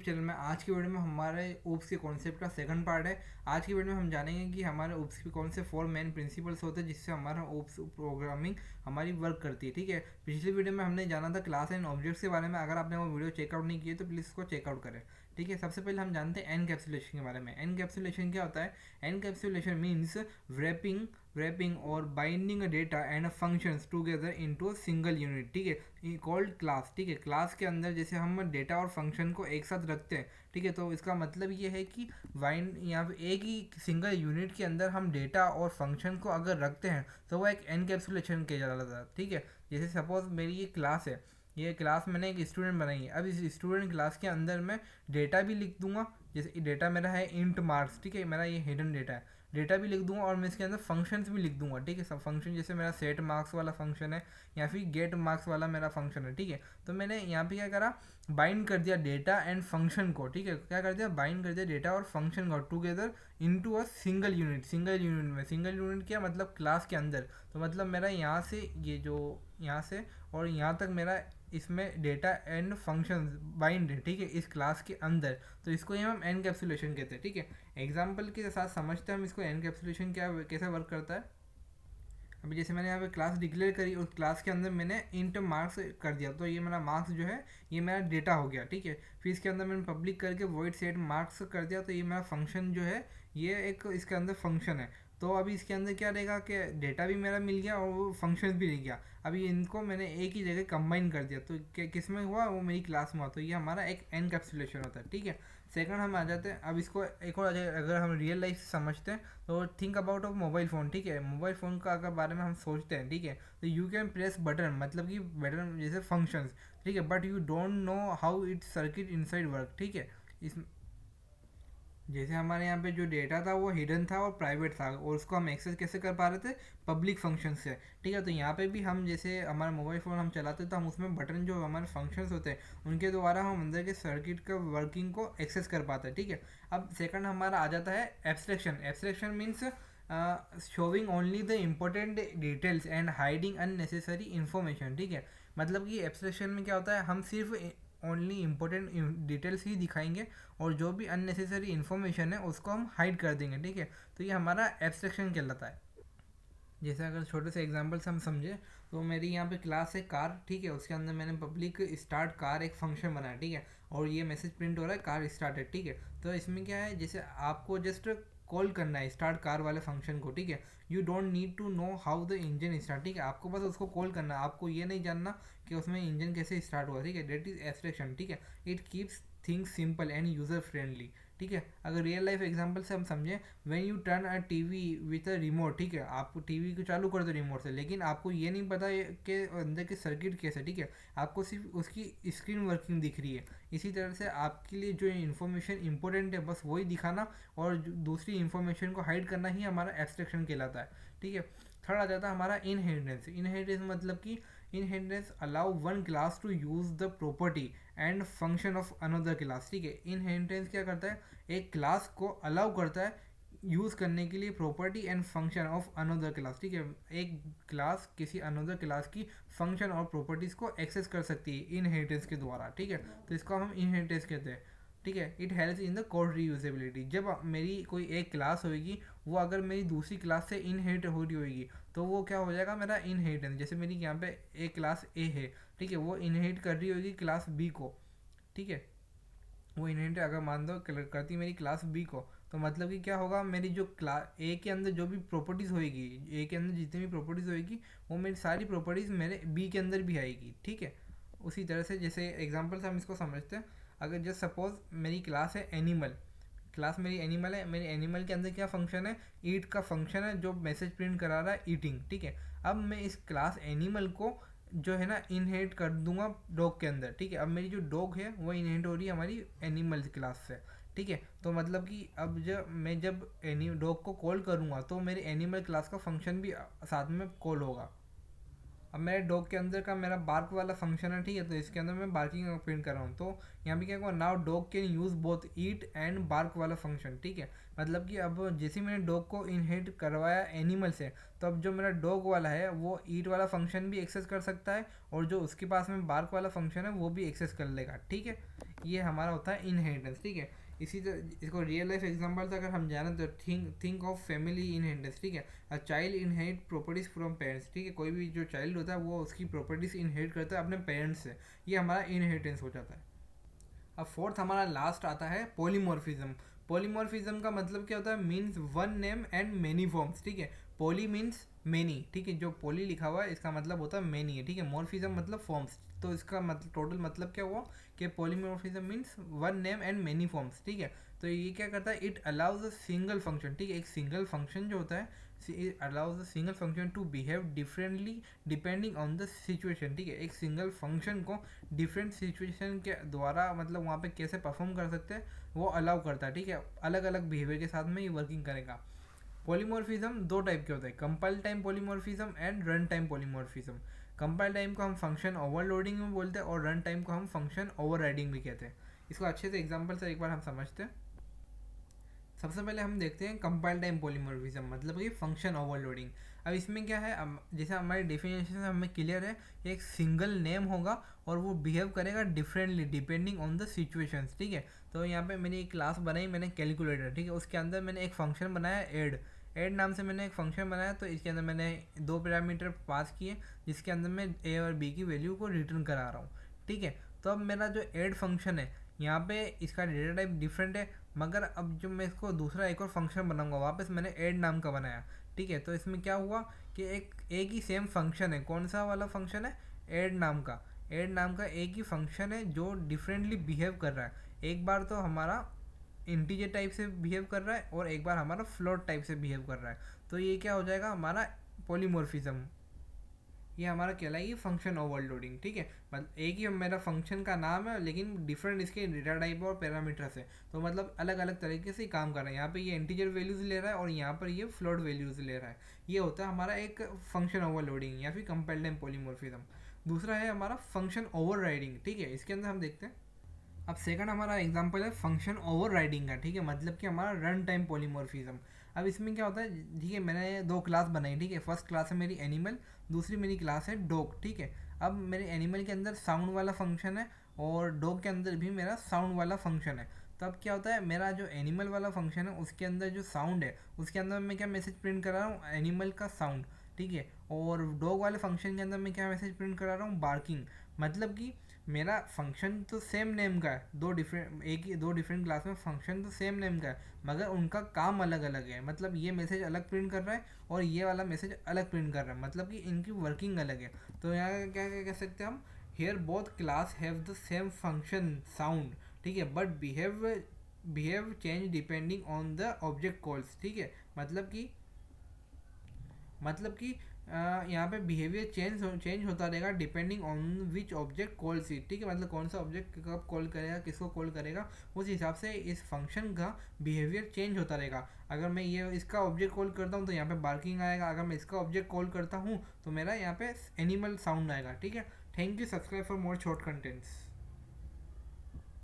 Channel में। आज की वीडियो में हमारे ओप्स के कॉन्सेप्ट का सेकंड पार्ट है। आज की वीडियो में हम जानेंगे कि हमारे ओप्स के कौन से 4 मेन प्रिंसिपल्स होते हैं जिससे हमारा ओप्स प्रोग्रामिंग हमारी वर्क करती है। ठीक है, पिछली वीडियो में हमने जाना था क्लास एंड ऑब्जेक्ट्स के बारे में। अगर आपने वो वीडियो चेकआउट नहीं किए तो प्लीज़ उसको चेकआउट करें। ठीक है, सबसे पहले हम जानते हैं एनकैप्सुलेशन के बारे में। एनकैप्सुलेशन क्या होता है? एनकैप्सुलेशन मीन्स wrapping और binding data and functions together into single unit. ठीक है, कॉल्ड क्लास। ठीक है, क्लास के अंदर जैसे हम डेटा और फंक्शन को एक साथ रखते हैं। ठीक है, तो इसका मतलब ये है कि वाइन यहाँ पे एक ही सिंगल यूनिट के अंदर हम डेटा और फंक्शन को अगर रखते हैं तो वो एक एनकैप्सुलेशन किया जाता है। ठीक है, जैसे सपोज मेरी ये क्लास है, ये क्लास मैंने एक स्टूडेंट बनाई है। अब इस स्टूडेंट क्लास के अंदर मैं डेटा भी लिख दूंगा, जैसे डेटा मेरा है इंट मार्क्स। ठीक है, मेरा ये हिडन डेटा है, डेटा भी लिख दूंगा और मैं इसके अंदर फंक्शंस भी लिख दूंगा। ठीक है, सब फंक्शन जैसे मेरा सेट मार्क्स वाला फंक्शन है या फिर गेट मार्क्स वाला मेरा फंक्शन है। ठीक है, तो मैंने यहाँ पे क्या करा, बाइंड कर दिया डेटा एंड फंक्शन को। ठीक है, क्या कर दिया, बाइंड कर दिया डेटा और फंक्शन को together into a single unit. Single unit में, सिंगल यूनिट क्या मतलब क्लास के अंदर। तो मतलब मेरा यहाँ से ये जो यहाँ से और यहाँ तक मेरा इसमें डेटा एंड फंक्शन बाइंड है। ठीक है, इस क्लास के अंदर, तो इसको ही हम एनकैप्सुलेशन कहते हैं। ठीक है, एग्जाम्पल के साथ समझते हैं हम इसको, एनकैप्सुलेशन क्या कैसे वर्क करता है। अभी जैसे मैंने यहाँ पे क्लास डिक्लेयर करी और क्लास के अंदर मैंने इंट मार्क्स कर दिया, तो ये मेरा मार्क्स जो है ये मेरा डेटा हो गया। ठीक है, फिर इसके अंदर मैंने पब्लिक करके वॉइड सेट मार्क्स कर दिया, तो ये मेरा फंक्शन जो है ये एक इसके अंदर फंक्शन है। तो अभी इसके अंदर क्या रहेगा कि डेटा भी मेरा मिल गया और वो फंक्शन भी मिल गया। अभी इनको मैंने एक ही जगह कंबाइन कर दिया, तो किस में हुआ, वो मेरी क्लास में हुआ। तो ये हमारा एक एनकैप्सुलेशन होता है। ठीक है, सेकंड हम आ जाते हैं, अब इसको एक और अगर हम रियल लाइफ से समझते हैं तो think about of mobile phone. ठीक है, मोबाइल फ़ोन का अगर बारे में हम सोचते हैं, ठीक है, तो यू कैन प्रेस बटन, मतलब कि बटन जैसे फंक्शंस। ठीक है, but you don't know how it circuit inside work. ठीक है, इस जैसे हमारे यहाँ पे जो डेटा था वो हिडन था और प्राइवेट था, और उसको हम एक्सेस कैसे कर पा रहे थे, पब्लिक फंक्शन से। ठीक है, तो यहाँ पे भी हम जैसे हमारा मोबाइल फ़ोन हम चलाते तो हम उसमें बटन जो हमारे फंक्शंस होते हैं उनके द्वारा हम अंदर के सर्किट का वर्किंग को एक्सेस कर पाते हैं। ठीक है, अब सेकंड हमारा आ जाता है abstraction. Abstraction means showing only the important details and hiding unnecessary information. ठीक है, मतलब कि एब्स्ट्रैक्शन में क्या होता है, हम सिर्फ ओनली इम्पोर्टेंट डिटेल्स ही दिखाएंगे और जो भी अननेसेसरी इन्फॉर्मेशन है उसको हम हाइड कर देंगे। ठीक है, तो ये हमारा एब्स्ट्रैक्शन कहलाता है। जैसे अगर छोटे से एग्जांपल से हम समझे तो मेरी यहाँ पे क्लास है कार। ठीक है, उसके अंदर मैंने पब्लिक स्टार्ट कार एक फंक्शन बनाया। ठीक है, और ये मैसेज प्रिंट हो रहा है कार स्टार्टेड। ठीक है, तो इसमें क्या है, जैसे आपको जस्ट कॉल करना है स्टार्ट कार वाले फंक्शन को। ठीक है, you don't need to know how the engine start. ठीक है, आपको बस उसको कॉल करना है, आपको ये नहीं जानना कि उसमें इंजन कैसे स्टार्ट हुआ। ठीक है, डेट इज एब्स्ट्रैक्शन। ठीक है, it keeps things simple end user friendly. ठीक है, अगर रियल लाइफ एग्जांपल से हम समझें, when U turn a TV with a remote. ठीक है, आप टीवी को चालू कर दो रिमोट से, लेकिन आपको ये नहीं पता कि अंदर के सर्किट कैसे। ठीक है, आपको सिर्फ उसकी स्क्रीन वर्किंग दिख रही है। इसी तरह से आपके लिए जो इन्फॉर्मेशन इंपॉर्टेंट है बस वही दिखाना और दूसरी इन्फॉर्मेशन को हाइड करना ही हमारा एब्स्ट्रैक्शन कहलाता है। ठीक है, थर्ड आ जाता है हमारा इनहेरिटेंस। इनहेरिटेंस मतलब कि inheritance allow one class to use the property and function of another class. ठीक है, इनहेरिटेंस क्या करता है, एक क्लास को अलाउ करता है यूज़ करने के लिए property and function of another class. ठीक है, एक क्लास किसी अनदर क्लास की फंक्शन और प्रॉपर्टीज़ को एक्सेस कर सकती है इनहेरिटेंस के द्वारा। ठीक है, तो इसको हम इनहेरिटेंस कहते हैं। ठीक है, it helps in the code reusability. जब मेरी कोई एक क्लास होगी वो अगर मेरी दूसरी क्लास से इनहेरिट हो रही होगी तो वो क्या हो जाएगा, मेरा इनहेरिटेंस। जैसे मेरी यहाँ पे एक क्लास ए है, ठीक है, वो इनहेरिट कर रही होगी क्लास बी को। ठीक है, वो इनहेरिट अगर मान दो करती मेरी क्लास बी को, तो मतलब कि क्या होगा, मेरी जो क्लास ए के अंदर जो भी प्रॉपर्टीज़ होएगी, ए के अंदर जितनी भी प्रॉपर्टीज़ होएगी वो मेरी सारी प्रॉपर्टीज़ मेरे बी के अंदर भी आएगी। ठीक है, उसी तरह से जैसे एग्जांपल से हम इसको समझते हैं। अगर जस्ट सपोज मेरी क्लास है एनिमल, क्लास मेरी एनिमल है, मेरे एनिमल के अंदर क्या फंक्शन है, ईट का फंक्शन है जो मैसेज प्रिंट करा रहा है ईटिंग। ठीक है, अब मैं इस क्लास एनिमल को जो है ना इनहेरिट कर दूंगा डॉग के अंदर। ठीक है, अब मेरी जो डॉग है वो इनहेरिट हो रही है हमारी एनिमल क्लास से। ठीक है, तो मतलब कि अब जब एनी डॉग को कॉल करूँगा तो मेरे एनिमल क्लास का फंक्शन भी साथ में कॉल होगा। अब मेरे डॉग के अंदर का मेरा बार्क वाला फंक्शन है। ठीक है, तो इसके अंदर मैं बार्किंग प्रिंट कर रहा हूँ, तो यहाँ पे क्या होगा, now dog can use both eat and bark वाला फंक्शन। ठीक है, मतलब कि अब जैसे मैंने डॉग को इनहेरिट करवाया एनिमल से, तो अब जो मेरा डॉग वाला है वो ईट वाला फंक्शन भी एक्सेस कर सकता है और जो उसके पास में बार्क वाला फंक्शन है वो भी एक्सेस कर लेगा। ठीक है, ये हमारा होता है इनहेरिटेंस, ठीक है। इसी तरह इसको रियल लाइफ एग्जांपल से अगर हम जाने तो थिंक ऑफ फैमिली इनहेरिटेंस, ठीक है। A child inherit properties from parents, ठीक है। कोई भी जो चाइल्ड होता है वो उसकी प्रॉपर्टीज इनहेरिट करता है अपने पेरेंट्स से, ये हमारा इनहेरिटेंस हो जाता है। अब फोर्थ हमारा लास्ट आता है पॉलीमॉर्फिज्म। पॉलीमॉर्फिज्म का मतलब क्या होता है, means one name and many forms, ठीक है। पॉली मीन्स मेनी, ठीक है। जो पॉली लिखा हुआ है इसका मतलब होता है मेनी है, ठीक है। मॉर्फिज्म मतलब फॉर्म्स, तो इसका मतलब टोटल मतलब क्या हुआ कि polymorphism means one name and many forms, ठीक है। तो ये क्या करता है, it allows a single function, ठीक है। एक सिंगल फंक्शन जो होता है it allows a single function to behave differently depending on the situation, ठीक है। एक सिंगल फंक्शन को डिफरेंट सिचुएशन के द्वारा मतलब वहाँ पे कैसे परफॉर्म कर सकते हैं वो अलाउ करता है, ठीक है। अलग अलग बिहेवियर के साथ में ये वर्किंग करेगा। पॉलीमॉर्फिज्म दो टाइप के होते हैं, compile time polymorphism and run time polymorphism. Compile time को हम फंक्शन ओवरलोडिंग में बोलते हैं और रन टाइम को हम फंक्शन ओवरराइडिंग भी कहते हैं। इसको अच्छे से एग्जांपल से एक बार हम समझते हैं। सबसे पहले हम देखते हैं कंपाइल टाइम पॉलीमॉर्फिज्म, मतलब कि फंक्शन ओवरलोडिंग। अब इसमें क्या है, जैसे हमारी डेफिनेशन से हमें क्लियर है, एक सिंगल नेम होगा और वो बिहेव करेगा differently depending on the situations, ठीक है। तो यहाँ पे मैंने एक क्लास बनाई, मैंने कैलकुलेटर, ठीक है। उसके अंदर मैंने एक फंक्शन बनाया ऐड नाम से मैंने एक फंक्शन बनाया। तो इसके अंदर मैंने दो पैरामीटर पास किए जिसके अंदर मैं ए और बी की वैल्यू को रिटर्न करा रहा हूँ, ठीक है। तो अब मेरा जो ऐड फंक्शन है यहाँ पे इसका डेटा टाइप डिफरेंट है, मगर अब जो मैं इसको दूसरा एक और फंक्शन बनाऊंगा वापस मैंने ऐड नाम का बनाया, ठीक है। तो इसमें क्या हुआ कि एक ही सेम फंक्शन है, कौन सा वाला फंक्शन है, ऐड नाम का एक ही फंक्शन है जो डिफरेंटली बिहेव कर रहा है। एक बार तो हमारा इंटीजर टाइप से बिहेव कर रहा है और एक बार हमारा फ्लोट टाइप से बिहेव कर रहा है। तो ये क्या हो जाएगा हमारा पॉलीमॉर्फिज्म, ये हमारा कहलाएगी फंक्शन ओवरलोडिंग, ठीक है। मतलब एक ही मेरा फंक्शन का नाम है लेकिन डिफरेंट इसके डेटा टाइप और पैरामीटर्स है, तो मतलब अलग अलग तरीके से काम कर रहा है। यहाँ पे ये इंटीजर वैल्यूज ले रहा है और यहाँ पर ये फ्लोट वैल्यूज ले रहा है। ये होता है हमारा एक फंक्शन ओवरलोडिंग या फिर कंपाइल टाइम पॉलीमॉर्फिज्म। दूसरा है हमारा फंक्शन ओवरराइडिंग, ठीक है। इसके अंदर हम देखते हैं, अब सेकंड हमारा एग्जांपल है फंक्शन ओवरराइडिंग का, ठीक है। मतलब कि हमारा रन टाइम पॉलीमॉर्फिज्म। अब इसमें क्या होता है, ठीक है, मैंने दो क्लास बनाई, ठीक है। फर्स्ट क्लास है मेरी एनिमल, दूसरी मेरी क्लास है डॉग, ठीक है। अब मेरे एनिमल के अंदर साउंड वाला फंक्शन है और डॉग के अंदर भी मेरा साउंड वाला फंक्शन है। तो अब क्या होता है, मेरा जो एनिमल वाला फंक्शन है उसके अंदर जो साउंड है उसके अंदर मैं क्या मैसेज प्रिंट कर रहा हूँ, एनिमल का साउंड, ठीक है। और डॉग वाले फंक्शन के अंदर मैं क्या मैसेज प्रिंट करा रहा हूँ, बार्किंग। मतलब कि मेरा फंक्शन तो सेम नेम का है, दो डिफरेंट क्लास में फंक्शन तो सेम नेम का है मगर उनका काम अलग अलग है। मतलब ये मैसेज अलग प्रिंट कर रहा है और ये वाला मैसेज अलग प्रिंट कर रहा है, मतलब कि इनकी वर्किंग अलग है। तो यहाँ क्या क्या कह सकते हैं हम, here both class have the same function sound, ठीक है, but behave change depending on the object calls, ठीक है। मतलब कि यहाँ पे बिहेवियर चेंज होता रहेगा depending on which object calls it, ठीक है। मतलब कौन सा ऑब्जेक्ट कब कॉल करेगा, किसको कॉल करेगा, उस हिसाब से इस फंक्शन का बिहेवियर चेंज होता रहेगा। अगर मैं ये इसका ऑब्जेक्ट कॉल करता हूँ तो यहाँ पे बार्किंग आएगा, अगर मैं इसका ऑब्जेक्ट कॉल करता हूँ तो मेरा यहाँ पे एनिमल साउंड आएगा, ठीक है। Thank you, subscribe for more short contents.